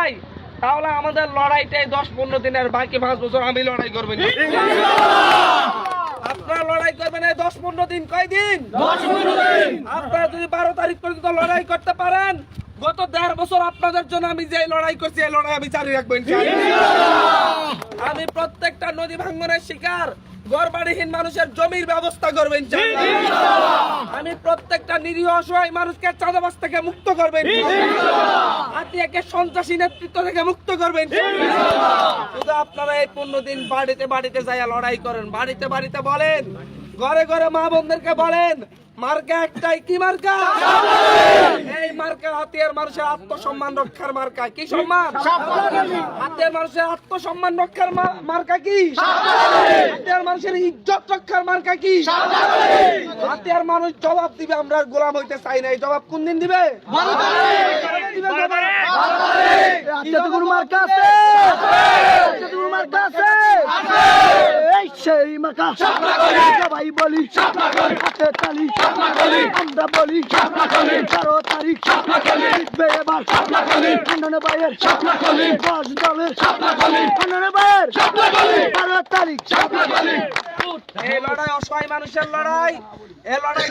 চাই, তাহলে আমাদের লড়াইটাই 10-15 দিনের, বাকি 5 বছর আমি লড়াই করবো। আপনারা লড়াই করবেন এই 10-15 দিন। কয়দিন? 10-15 দিন। আপনারা যদি 12 তারিখ পর্যন্ত লড়াই করতে পারেন, গত 1.5 বছর আপনাদের জন্য আমি যে লড়াই করছি, এই লড়াই আমি জারি রাখবো ইনশাআল্লাহ। আমি প্রত্যেকটা নদী ভাঙ্গনের শিকার ঘরবাড়িহীন মানুষের জমির ব্যবস্থা করবো ইনশাআল্লাহ। আমি প্রত্যেকটা নিরীহ অসহায় মানুষকে চাঁদাবাজ থেকে মুক্ত করবেন ইনশাআল্লাহ। আতিয়াকে সন্ত্রাসী নেতৃত্ব থেকে মুক্ত করবেন ইনশাআল্লাহ। শুধু আপনারা এই 15 দিন বাড়িতে বাড়িতে যাইয়া লড়াই করেন, বাড়িতে বাড়িতে বলেন, ঘরে ঘরে মা বোনদেরকে বলেন, মার্কা একটাই। কি মার্কা? এই মার্কা হাতিয়ার মানুষের আত্মসম্মান রক্ষার মার্কা। কি সম্মান? হাতিয়ার মানুষের আত্মসম্মান রক্ষার মার্কা কি? হাতিয়ার মানুষের ইজ্জত রক্ষার মার্কা কি? হাতিয়ার মানুষ জবাব দিবে, আমরা গোলাম হইতে চাই না। এই জবাব কোন দিন দিবে? সেই মার্কা সবাই বলি হাতে তালি, আমরা বলি 13 তারিখ এবার খণ্ডনে বাইয়ের 10 দলের খণ্ডনে বাইয়ের 13 তারিখ। এই লড়াই অসহায় মানুষের লড়াই। এই লড়াই